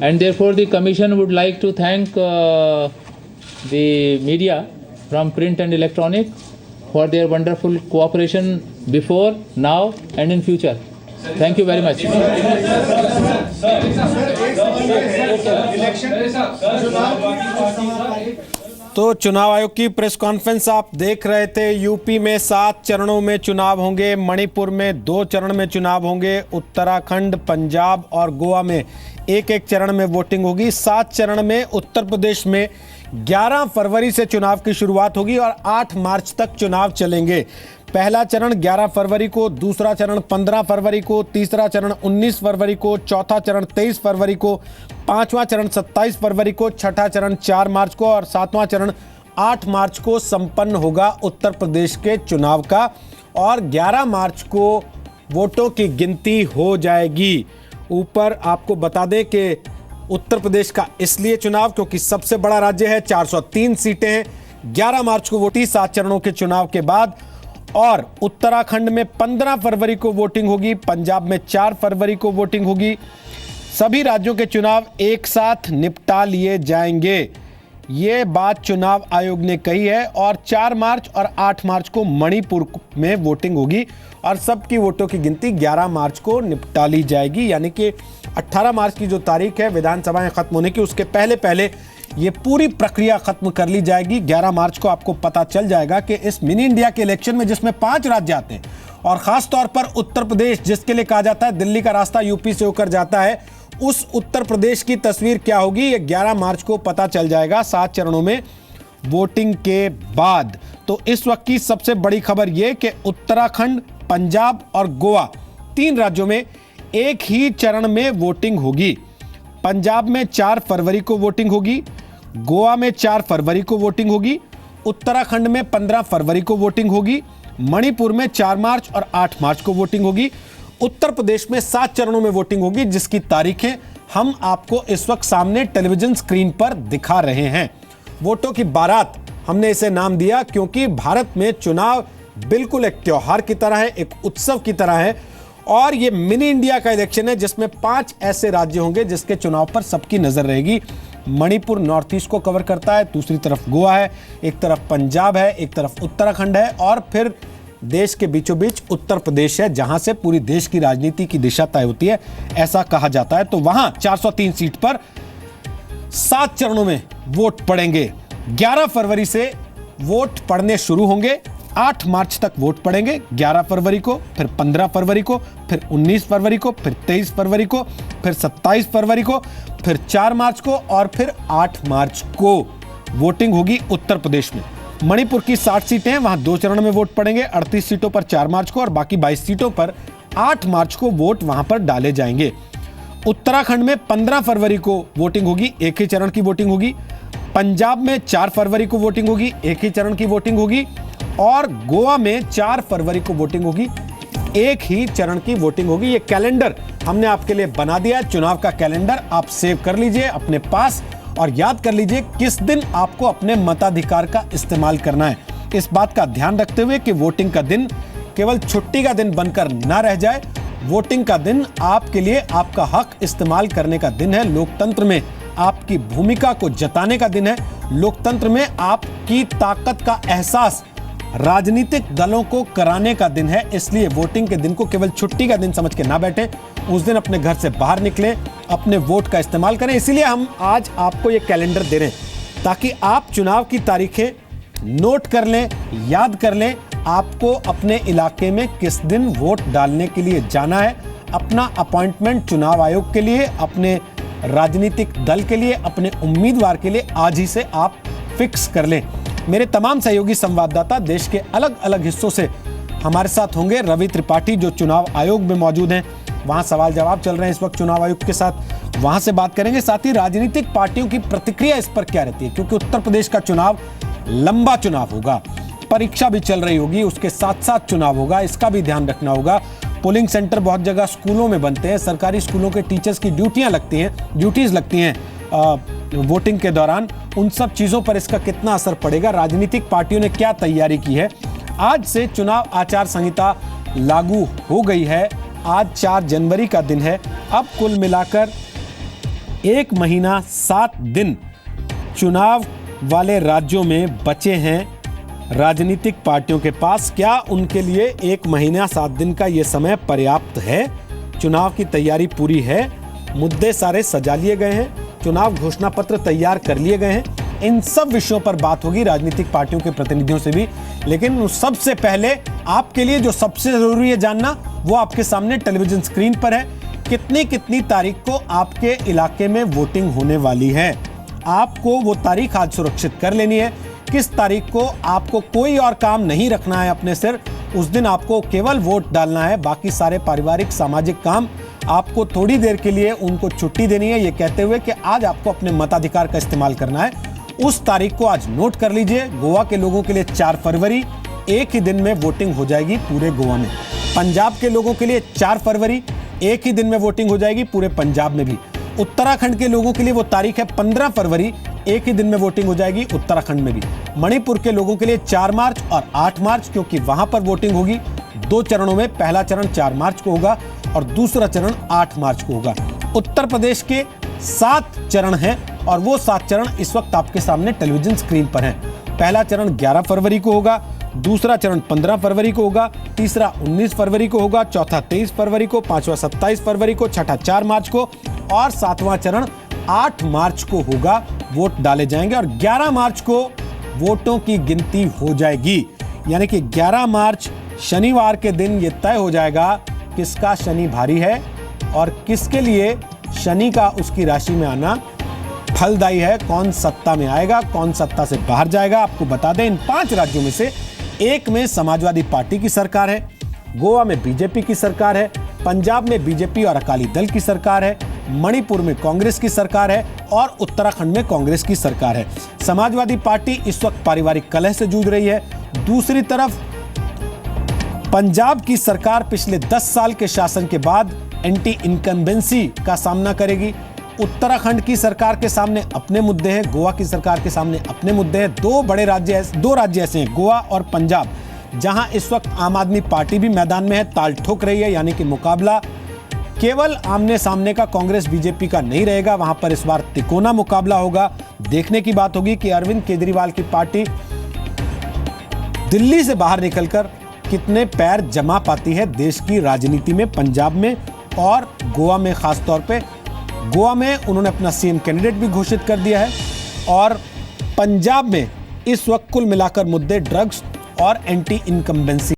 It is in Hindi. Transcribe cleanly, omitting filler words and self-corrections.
and therefore the Commission would like to thank the media from print and electronic for their wonderful cooperation before, now and in future. Thank you very much. तो चुनाव आयोग की प्रेस कॉन्फ्रेंस आप देख रहे थे। यूपी में 7 चरणों में चुनाव होंगे, मणिपुर में 2 चरण में चुनाव होंगे, उत्तराखंड, पंजाब और गोवा में एक एक चरण में वोटिंग होगी। 7 चरण में उत्तर प्रदेश में 11 फरवरी से चुनाव की शुरुआत होगी और 8 मार्च तक चुनाव चलेंगे। पहला चरण 11 फरवरी को, दूसरा चरण 15 फरवरी को, तीसरा चरण 19 फरवरी को, चौथा चरण 23 फरवरी को, पांचवा चरण 27 फरवरी को, छठा चरण 4 मार्च को और 7वां चरण 8 मार्च को संपन्न होगा उत्तर प्रदेश के चुनाव का। और 11 मार्च को वोटों की गिनती हो जाएगी। ऊपर आपको बता दें कि उत्तर प्रदेश का इसलिए चुनाव क्योंकि सबसे बड़ा राज्य है, 403 सीटें हैं। 11 मार्च को वोटिंग 7 चरणों के चुनाव के बाद। और उत्तराखंड में 15 फरवरी को वोटिंग होगी, पंजाब में 4 फरवरी को वोटिंग होगी। सभी राज्यों के चुनाव एक साथ निपटा लिए जाएंगे, ये बात चुनाव आयोग ने कही है। और 4 मार्च और 8 मार्च को मणिपुर में वोटिंग होगी और सबकी वोटों की गिनती 11 मार्च को निपटा ली जाएगी। यानी कि 18 मार्च की जो तारीख है विधानसभाएं खत्म होने की, उसके पहले पहले ये पूरी प्रक्रिया खत्म कर ली जाएगी। 11 मार्च को आपको पता चल जाएगा कि इस मिनी इंडिया के इलेक्शन में जिसमें 5 राज्य आते हैं और खास तौर पर उत्तर प्रदेश, जिसके लिए कहा जाता है दिल्ली का रास्ता यूपी से होकर जाता है, उस उत्तर प्रदेश की तस्वीर क्या होगी ये 11 मार्च को पता चल जाएगा 7 चरणों में वोटिंग के बाद। तो इस वक्त की सबसे बड़ी खबर यह कि उत्तराखंड, पंजाब और गोवा 3 राज्यों में एक ही चरण में वोटिंग होगी। पंजाब में 4 फरवरी को वोटिंग होगी, गोवा में 4 फरवरी को वोटिंग होगी, उत्तराखंड में 15 फरवरी को वोटिंग होगी, मणिपुर में 4 मार्च और 8 मार्च को वोटिंग होगी। उत्तर प्रदेश में 7 चरणों में वोटिंग होगी, जिसकी तारीखें हम आपको इस वक्त सामने टेलीविजन स्क्रीन पर दिखा रहे हैं। वोटों की बारात हमने इसे नाम दिया क्योंकि भारत में चुनाव बिल्कुल एक त्योहार की तरह है, एक उत्सव की तरह है। और ये मिनी इंडिया का इलेक्शन है जिसमें 5 ऐसे राज्य होंगे जिसके चुनाव पर सबकी नजर रहेगी। मणिपुर नॉर्थ ईस्ट को कवर करता है, दूसरी तरफ गोवा है, एक तरफ पंजाब है, एक तरफ उत्तराखंड है और फिर देश के बीचों बीच उत्तर प्रदेश है, जहां से पूरी देश की राजनीति की दिशा तय होती है, ऐसा कहा जाता है। तो वहां 403 सीट पर 7 चरणों में वोट पड़ेंगे। 11 फरवरी से वोट पड़ने शुरू होंगे, 8 मार्च तक वोट पड़ेंगे। 11 फरवरी को, फिर 15 फरवरी को, फिर 19 फरवरी को, फिर 23 फरवरी को, फिर 27 फरवरी को, फिर 4 मार्च को और फिर 8 मार्च को वोटिंग होगी उत्तर प्रदेश में। मणिपुर की 60 सीटें हैं, वहां 2 चरण में वोट पड़ेंगे। 38 सीटों पर 4 मार्च को और बाकी 22 सीटों पर 8 मार्च को वोट वहां पर डाले जाएंगे। उत्तराखंड में 15 फरवरी को वोटिंग होगी, एक ही चरण की वोटिंग होगी। पंजाब में 4 फरवरी को वोटिंग होगी, एक ही चरण की वोटिंग होगी। और गोवा में 4 फरवरी को वोटिंग होगी, एक ही चरण की वोटिंग होगी। ये कैलेंडर हमने आपके लिए बना दिया है, चुनाव का कैलेंडर। आप सेव कर लीजिए अपने पास और याद कर लीजिए किस दिन आपको अपने मताधिकार का इस्तेमाल करना है। इस बात का ध्यान रखते हुए कि वोटिंग का दिन केवल छुट्टी का दिन बनकर ना रह जाए। वोटिंग का दिन आपके लिए आपका हक इस्तेमाल करने का दिन है, लोकतंत्र में आपकी भूमिका को जताने का दिन है, लोकतंत्र में आपकी ताकत का एहसास राजनीतिक दलों को कराने का दिन है। इसलिए वोटिंग के दिन को केवल छुट्टी का दिन समझ के ना बैठें, उस दिन अपने घर से बाहर निकलें, अपने वोट का इस्तेमाल करें। इसीलिए हम आज आपको ये कैलेंडर दे रहे हैं ताकि आप चुनाव की तारीखें नोट कर लें, याद कर लें, आपको अपने इलाके में किस दिन वोट डालने के लिए जाना है। अपना अपॉइंटमेंट चुनाव आयोग के लिए, अपने राजनीतिक दल के लिए, अपने उम्मीदवार के लिए आज ही से आप फिक्स कर लें। मेरे तमाम सहयोगी संवाददाता देश के अलग अलग हिस्सों से हमारे साथ होंगे। रवि त्रिपाठी जो चुनाव आयोग में मौजूद हैं, वहां सवाल जवाब चल रहे हैं इस वक्त चुनाव आयुक्त के साथ, वहां से बात करेंगे। साथ ही राजनीतिक पार्टियों की प्रतिक्रिया इस पर क्या रहती है, क्योंकि उत्तर प्रदेश का चुनाव लंबा चुनाव होगा, परीक्षा भी चल रही होगी, उसके साथ साथ चुनाव होगा, इसका भी ध्यान रखना होगा। पोलिंग सेंटर बहुत जगह स्कूलों में बनते हैं, सरकारी स्कूलों के टीचर्स की ड्यूटीज लगती हैं वोटिंग के दौरान। उन सब चीजों पर इसका कितना असर पड़ेगा, राजनीतिक पार्टियों ने क्या तैयारी की है। आज से चुनाव आचार संहिता लागू हो गई है, आज 4 जनवरी का दिन है। अब कुल मिलाकर 1 महीना 7 दिन चुनाव वाले राज्यों में बचे हैं राजनीतिक पार्टियों के पास। क्या उनके लिए 1 महीना 7 दिन का ये समय पर्याप्त है? चुनाव की तैयारी पूरी है, मुद्दे सारे सजा लिए गए हैं, चुनाव घोषणा पत्र तैयार कर लिए गए हैं। इन सब विषयों पर बात होगी राजनीतिक पार्टियों के प्रतिनिधियों से भी, लेकिन सबसे पहले आपके लिए जो सबसे जरूरी है जानना, वो आपके सामने टेलीविजन स्क्रीन पर है। कितनी तारीख को आपके इलाके में वोटिंग होने वाली है, आपको वो तारीख आज सुरक्षित कर लेनी है। किस तारीख को आपको कोई और काम नहीं रखना है अपने सिर, उस दिन आपको केवल वोट डालना है। बाकी सारे पारिवारिक सामाजिक काम आपको थोड़ी देर के लिए उनको छुट्टी देनी है, ये कहते हुए कि आज आपको अपने मताधिकार का इस्तेमाल करना है। उस तारीख को आज नोट कर लीजिए। गोवा के लोगों के लिए 4 फरवरी, एक ही दिन में वोटिंग हो जाएगी पूरे गोवा में। पंजाब के लोगों के लिए 4 फरवरी, एक ही दिन में वोटिंग हो जाएगी पूरे पंजाब में भी। उत्तराखंड के लोगों के लिए वो तारीख है 15 फरवरी, एक ही दिन में वोटिंग हो जाएगी उत्तराखंड में भी। मणिपुर के लोगों के लिए 4 मार्च और 8 मार्च, क्योंकि वहां पर वोटिंग होगी 2 चरणों में। पहला चरण 4 मार्च को होगा और दूसरा चरण 8 मार्च को होगा। उत्तर प्रदेश के 7 चरण हैं और वो 7 चरण इस वक्त आपके सामने टेलीविजन स्क्रीन पर हैं। पहला चरण 11 फरवरी को होगा, दूसरा चरण 15 फरवरी को होगा, तीसरा 19 फरवरी को होगा, चौथा 23 फरवरी को, पांचवा 27 फरवरी को, छठा 4 मार्च को और 7वां चरण 8 मार्च को होगा। वोट डाले जाएंगे और 11 मार्च को वोटों की गिनती हो जाएगी। यानी कि 11 मार्च शनिवार के दिन ये तय हो जाएगा किसका शनि भारी है और किसके लिए शनि का उसकी राशि में आना फलदायी है, कौन सत्ता में आएगा, कौन सत्ता से बाहर जाएगा। आपको बता दें, इन 5 राज्यों में से एक में समाजवादी पार्टी की सरकार है, गोवा में बीजेपी की सरकार है, पंजाब में बीजेपी और अकाली दल की सरकार है, मणिपुर में कांग्रेस की सरकार है और उत्तराखंड में कांग्रेस की सरकार है। समाजवादी पार्टी इस वक्त पारिवारिक कलह से जूझ रही है। दूसरी तरफ पंजाब की सरकार पिछले 10 साल के शासन के बाद एंटी इनकम्बेंसी का सामना करेगी। उत्तराखंड की सरकार के सामने अपने मुद्दे हैं, गोवा की सरकार के सामने अपने मुद्दे हैं। 2 राज्य ऐसे हैं, गोवा और पंजाब, जहां इस वक्त आम आदमी पार्टी भी मैदान में है, ताल ठोक रही है। यानी कि मुकाबला केवल आमने सामने का कांग्रेस बीजेपी का नहीं रहेगा, वहां पर इस बार तिकोना मुकाबला होगा। देखने की बात होगी कि अरविंद केजरीवाल की पार्टी दिल्ली से बाहर निकलकर कितने पैर जमा पाती है देश की राजनीति में। पंजाब में और गोवा में, खास तौर पे गोवा में उन्होंने अपना सीएम कैंडिडेट भी घोषित कर दिया है और पंजाब में इस वक्त कुल मिलाकर मुद्दे ड्रग्स और एंटी इनकम्बेंसी